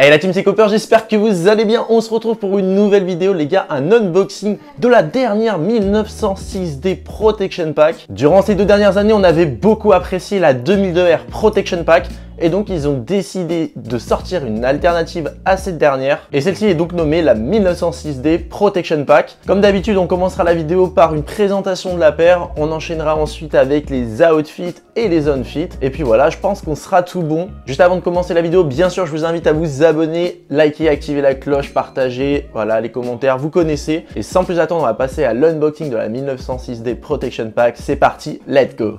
Hey la team, c'est Cooper, j'espère que vous allez bien. On se retrouve pour une nouvelle vidéo les gars, un unboxing de la dernière 1906D Protection Pack. Durant ces 2 dernières années, on avait beaucoup apprécié la 2002R Protection Pack. Et donc ils ont décidé de sortir une alternative à cette dernière. Et celle-ci est donc nommée la 1906D Protection Pack. Comme d'habitude, on commencera la vidéo par une présentation de la paire. On enchaînera ensuite avec les outfits et les onfits. Et puis voilà, je pense qu'on sera tout bon. Juste avant de commencer la vidéo, bien sûr, je vous invite à vous abonner, liker, activer la cloche, partager, voilà, les commentaires, vous connaissez. Et sans plus attendre, on va passer à l'unboxing de la 1906D Protection Pack. C'est parti, let's go!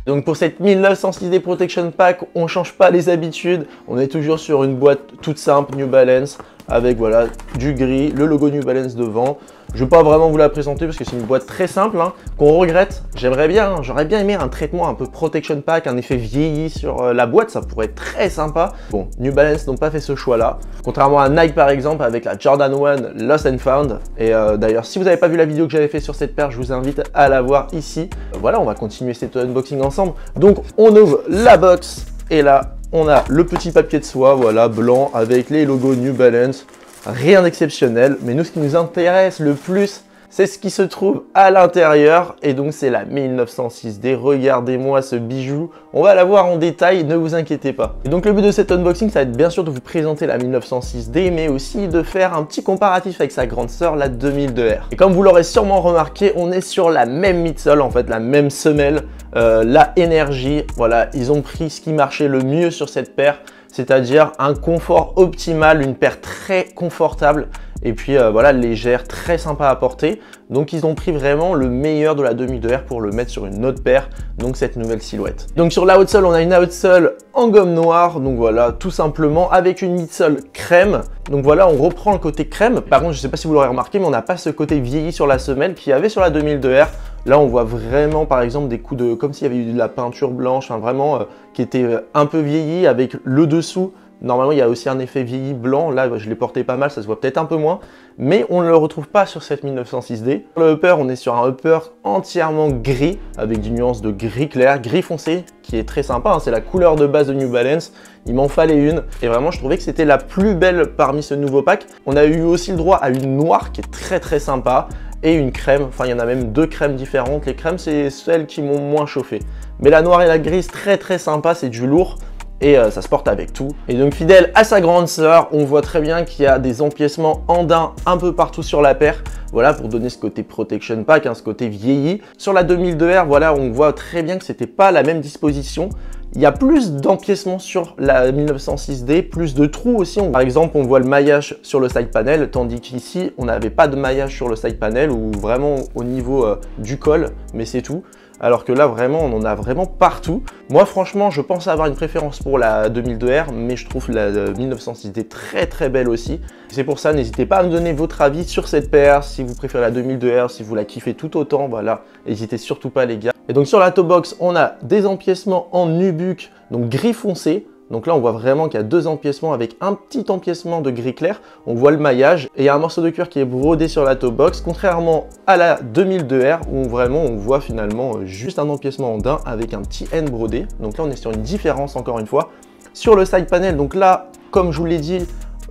Donc pour cette 1906D Protection Pack, on change pas les habitudes. On est toujours sur une boîte toute simple, New Balance, avec voilà du gris, le logo New Balance devant. Je vais pas vraiment vous la présenter parce que c'est une boîte très simple, hein, qu'on regrette. J'aimerais bien, j'aurais bien aimé un traitement un peu Protection Pack, un effet vieilli sur la boîte, ça pourrait être très sympa. Bon, New Balance n'ont pas fait ce choix-là. Contrairement à Nike par exemple avec la Jordan 1 Lost and Found. Et d'ailleurs, si vous n'avez pas vu la vidéo que j'avais fait sur cette paire, je vous invite à la voir ici. Voilà, on va continuer cet unboxing ensemble. Donc, on ouvre la box et là, on a le petit papier de soie, voilà, blanc avec les logos New Balance. Rien d'exceptionnel, mais nous, ce qui nous intéresse le plus, c'est ce qui se trouve à l'intérieur. Et donc, c'est la 1906D. Regardez-moi ce bijou. On va la voir en détail, ne vous inquiétez pas. Et donc, le but de cet unboxing, ça va être bien sûr de vous présenter la 1906D, mais aussi de faire un petit comparatif avec sa grande sœur, la 2002R. Et comme vous l'aurez sûrement remarqué, on est sur la même midsole, en fait, la même semelle, la énergie. Voilà, ils ont pris ce qui marchait le mieux sur cette paire, c'est-à-dire un confort optimal, une paire très confortable et puis voilà, légère, très sympa à porter. Donc ils ont pris vraiment le meilleur de la 2002R pour le mettre sur une autre paire, donc cette nouvelle silhouette. Donc sur la outsole, on a une outsole en gomme noire, donc voilà, tout simplement avec une midsole crème. Donc voilà, on reprend le côté crème. Par contre, je ne sais pas si vous l'aurez remarqué, mais on n'a pas ce côté vieilli sur la semelle qu'il y avait sur la 2002R. Là, on voit vraiment, par exemple, des coups de, comme s'il y avait eu de la peinture blanche, enfin, vraiment, qui était un peu vieilli avec le dessous. Normalement, il y a aussi un effet vieilli blanc. Là, je l'ai porté pas mal, ça se voit peut-être un peu moins. Mais on ne le retrouve pas sur cette 1906D. Sur le upper, on est sur un upper entièrement gris, avec des nuances de gris clair, gris foncé, qui est très sympa, hein. C'est la couleur de base de New Balance. Il m'en fallait une. Et vraiment, je trouvais que c'était la plus belle parmi ce nouveau pack. On a eu aussi le droit à une noire qui est très très sympa. Et une crème, enfin il y en a même 2 crèmes différentes. Les crèmes, c'est celles qui m'ont moins chauffé. Mais la noire et la grise, très très sympa, c'est du lourd. Et ça se porte avec tout. Et donc fidèle à sa grande sœur, on voit très bien qu'il y a des empiècements andins un peu partout sur la paire. Voilà, pour donner ce côté Protection Pack, hein, ce côté vieilli. Sur la 2002R, voilà, on voit très bien que c'était pas la même disposition. Il y a plus d'empiècements sur la 1906D, plus de trous aussi. Par exemple, on voit le maillage sur le side panel, tandis qu'ici, on n'avait pas de maillage sur le side panel ou vraiment au niveau du col, mais c'est tout. Alors que là, vraiment, on en a vraiment partout. Moi, franchement, je pense avoir une préférence pour la 2002R, mais je trouve la 1906D très très belle aussi. C'est pour ça, n'hésitez pas à me donner votre avis sur cette paire, si vous préférez la 2002R, si vous la kiffez tout autant, voilà. N'hésitez surtout pas les gars. Et donc sur la toe box, on a des empiècements en nubuck, donc gris foncé. Donc là, on voit vraiment qu'il y a 2 empiècements avec un petit empiècement de gris clair. On voit le maillage et il y a un morceau de cuir qui est brodé sur la toe box, contrairement à la 2002R où vraiment on voit finalement juste un empiècement en daim avec un petit N brodé. Donc là, on est sur une différence encore une fois. Sur le side panel, donc là, comme je vous l'ai dit,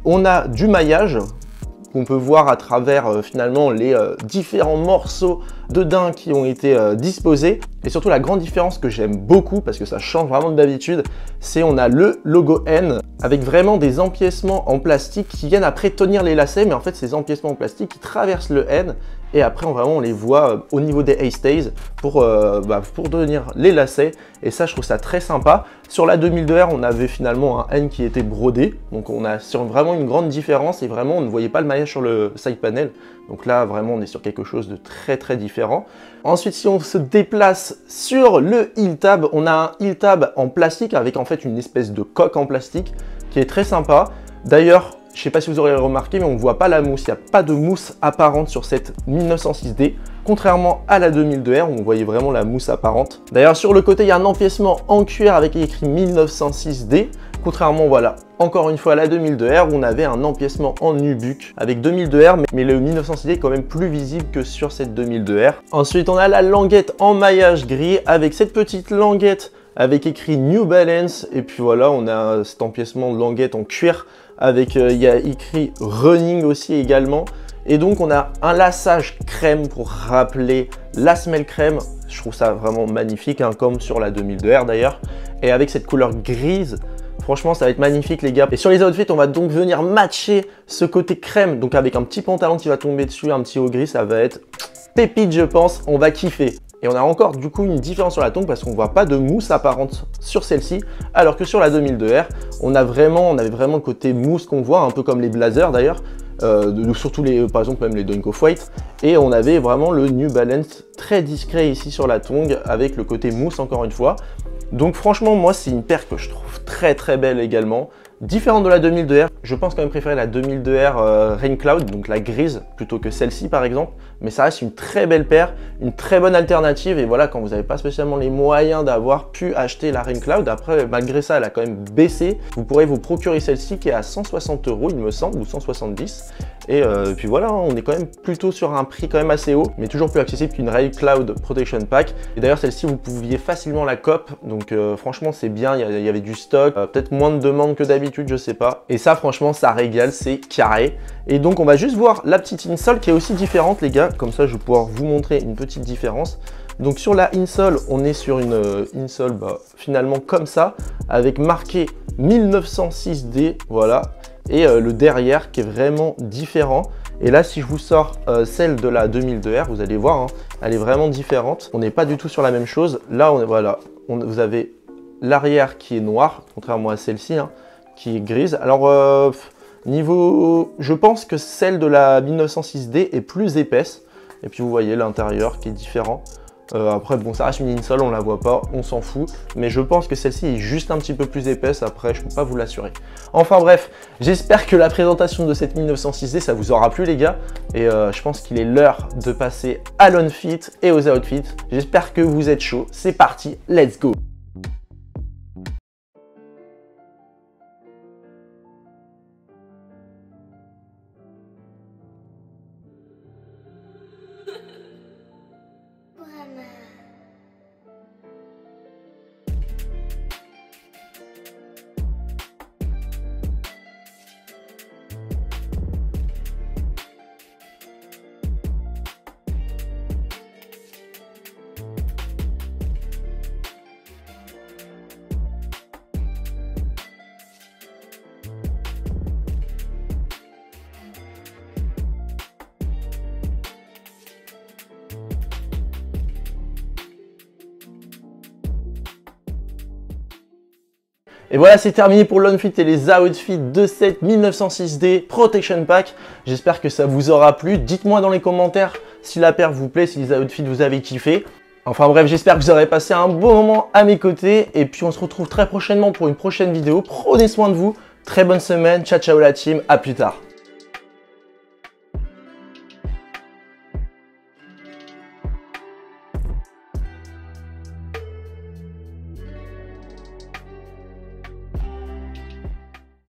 on a du maillage qu'on peut voir à travers finalement les différents morceaux de daim qui ont été disposés. Et surtout la grande différence que j'aime beaucoup parce que ça change vraiment d'habitude, c'est on a le logo N avec vraiment des empiècements en plastique qui viennent après tenir les lacets, mais en fait ces empiècements en plastique qui traversent le N et après on les voit au niveau des A-stays pour tenir les lacets et ça je trouve ça très sympa. Sur la 2002R on avait finalement un N qui était brodé, donc on a sur vraiment une grande différence et vraiment on ne voyait pas le maillage sur le side panel. Donc là, vraiment, on est sur quelque chose de très très différent. Ensuite, si on se déplace sur le heel tab, on a un heel tab en plastique avec en fait une espèce de coque en plastique qui est très sympa. D'ailleurs, je ne sais pas si vous aurez remarqué, mais on ne voit pas la mousse. Il n'y a pas de mousse apparente sur cette 1906D, contrairement à la 2002R où on voyait vraiment la mousse apparente. D'ailleurs, sur le côté, il y a un empiècement en cuir avec écrit 1906D. Contrairement, voilà, encore une fois à la 2002R où on avait un empiècement en nubuck avec 2002R, mais le 1906D est quand même plus visible que sur cette 2002R. Ensuite, on a la languette en maillage gris avec cette petite languette avec écrit New Balance. Et puis voilà, on a cet empiècement de languette en cuir avec, il y a écrit Running aussi également. Et donc on a un laçage crème pour rappeler la semelle crème. Je trouve ça vraiment magnifique, hein, comme sur la 2002R d'ailleurs. Et avec cette couleur grise, franchement ça va être magnifique les gars. Et sur les outfits, on va donc venir matcher ce côté crème. Donc avec un petit pantalon qui va tomber dessus, un petit haut gris, ça va être pépite je pense, on va kiffer. Et on a encore du coup une différence sur la tongue parce qu'on voit pas de mousse apparente sur celle-ci. Alors que sur la 2002R, on avait vraiment le côté mousse qu'on voit, un peu comme les blazers d'ailleurs. Surtout par exemple même les Dunk Off-White, et on avait vraiment le New Balance très discret ici sur la tongue avec le côté mousse encore une fois. Donc franchement moi c'est une paire que je trouve très belle également, différente de la 2002R. Je pense quand même préférer la 2002R Rain Cloud, donc la grise, plutôt que celle-ci par exemple, mais ça reste une très belle paire, une très bonne alternative. Et voilà, quand vous n'avez pas spécialement les moyens d'avoir pu acheter la Rain Cloud, après malgré ça elle a quand même baissé, vous pourrez vous procurer celle-ci qui est à 160 € il me semble, ou 170. Et puis voilà, on est quand même plutôt sur un prix quand même assez haut, mais toujours plus accessible qu'une Rain Cloud Protection Pack. Et d'ailleurs celle-ci vous pouviez facilement la cop, donc franchement c'est bien, il y avait du stock, peut-être moins de demandes que d'habitude, je sais pas. Et ça franchement ça régale, c'est carré. Et donc on va juste voir la petite insole qui est aussi différente les gars, comme ça je vais pouvoir vous montrer une petite différence. Donc sur la insole, on est sur une insole finalement comme ça, avec marqué 1906D, voilà. Et le derrière qui est vraiment différent. Et là si je vous sors celle de la 2002R, vous allez voir, hein, elle est vraiment différente. On n'est pas du tout sur la même chose. Là voilà, vous avez l'arrière qui est noir, contrairement à celle-ci, hein, qui est grise. Alors je pense que celle de la 1906D est plus épaisse. Et puis vous voyez l'intérieur qui est différent. Après bon, ça reste une insole, on la voit pas, on s'en fout, mais je pense que celle-ci est juste un petit peu plus épaisse. Après je peux pas vous l'assurer. Enfin bref, j'espère que la présentation de cette 1906D ça vous aura plu les gars, et je pense qu'il est l'heure de passer à l'onfit et aux outfits. J'espère que vous êtes chaud, c'est parti, let's go. Et voilà, c'est terminé pour l'onfit et les outfits de cette 1906D Protection Pack. J'espère que ça vous aura plu. Dites-moi dans les commentaires si la paire vous plaît, si les outfits vous avez kiffé. Enfin bref, j'espère que vous aurez passé un bon moment à mes côtés. Et puis on se retrouve très prochainement pour une prochaine vidéo. Prenez soin de vous. Très bonne semaine. Ciao, ciao la team. À plus tard.